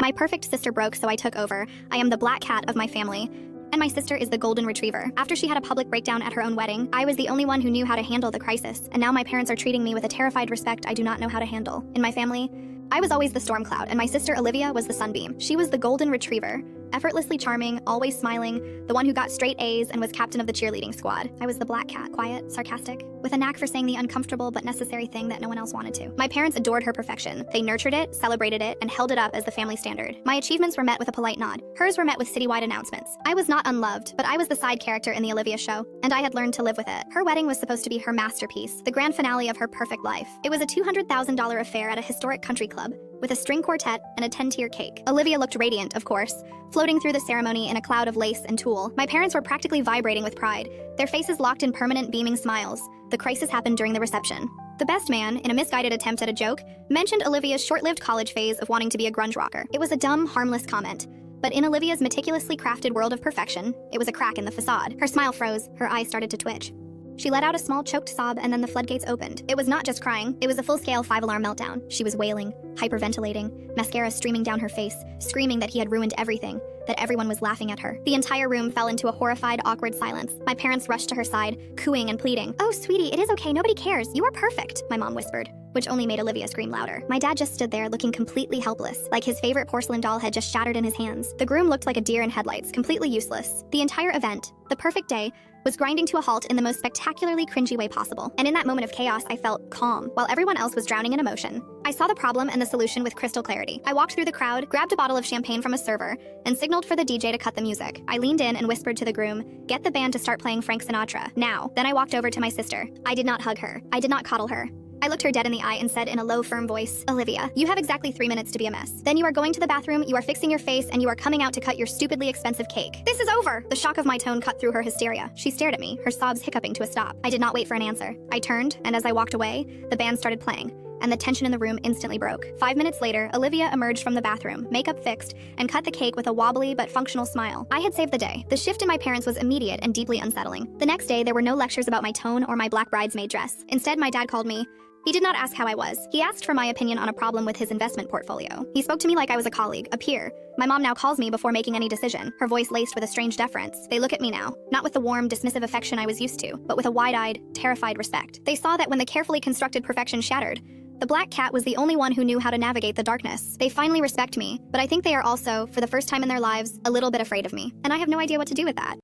My perfect sister broke, so I took over. I am the black cat of my family. And my sister is the golden retriever. After she had a public breakdown at her own wedding, I was the only one who knew how to handle the crisis, and now my parents are treating me with a terrified respect I do not know how to handle. In my family, I was always the storm cloud, and my sister Olivia was the sunbeam. She was the golden retriever, effortlessly charming, always smiling, the one who got straight A's and was captain of the cheerleading squad. I was the black cat, quiet, sarcastic, with a knack for saying the uncomfortable but necessary thing that no one else wanted to. My parents adored her perfection. They nurtured it, celebrated it, and held it up as the family standard. My achievements were met with a polite nod. Hers were met with citywide announcements. I was not unloved, but I was the side character in the Olivia show, and I had learned to live with it. Her wedding was supposed to be her masterpiece, the grand finale of her perfect life. It was a $200,000 affair at a historic country club, with a string quartet and a 10-tier cake. Olivia looked radiant, of course, floating through the ceremony in a cloud of lace and tulle. My parents were practically vibrating with pride, their faces locked in permanent beaming smiles. The crisis happened during the reception. The best man, in a misguided attempt at a joke, mentioned Olivia's short-lived college phase of wanting to be a grunge rocker. It was a dumb, harmless comment, but in Olivia's meticulously crafted world of perfection, it was a crack in the facade. Her smile froze, her eyes started to twitch. She let out a small choked sob, and then the floodgates opened. It was not just crying, it was a full-scale 5-alarm meltdown. She was wailing, hyperventilating, mascara streaming down her face, screaming that he had ruined everything, that everyone was laughing at her. The entire room fell into a horrified, awkward silence. My parents rushed to her side, cooing and pleading. "Oh, sweetie, it is okay, nobody cares. You are perfect," my mom whispered, which only made Olivia scream louder. My dad just stood there looking completely helpless, like his favorite porcelain doll had just shattered in his hands. The groom looked like a deer in headlights, completely useless. The entire event, the perfect day, was grinding to a halt in the most spectacularly cringy way possible. And in that moment of chaos, I felt calm, while everyone else was drowning in emotion. I saw the problem and the solution with crystal clarity. I walked through the crowd, grabbed a bottle of champagne from a server, and signaled for the DJ to cut the music. I leaned in and whispered to the groom, "Get the band to start playing Frank Sinatra, now." Then I walked over to my sister. I did not hug her. I did not coddle her. I looked her dead in the eye and said in a low, firm voice, "Olivia, you have exactly 3 minutes to be a mess. Then you are going to the bathroom, you are fixing your face, and you are coming out to cut your stupidly expensive cake. This is over!" The shock of my tone cut through her hysteria. She stared at me, her sobs hiccuping to a stop. I did not wait for an answer. I turned, and as I walked away, the band started playing, and the tension in the room instantly broke. 5 minutes later, Olivia emerged from the bathroom, makeup fixed, and cut the cake with a wobbly but functional smile. I had saved the day. The shift in my parents was immediate and deeply unsettling. The next day, there were no lectures about my tone or my black bridesmaid dress. Instead, my dad called me. He did not ask how I was. He asked for my opinion on a problem with his investment portfolio. He spoke to me like I was a colleague, a peer. My mom now calls me before making any decision, her voice laced with a strange deference. They look at me now, not with the warm, dismissive affection I was used to, but with a wide-eyed, terrified respect. They saw that when the carefully constructed perfection shattered, the black cat was the only one who knew how to navigate the darkness. They finally respect me, but I think they are also, for the first time in their lives, a little bit afraid of me. And I have no idea what to do with that.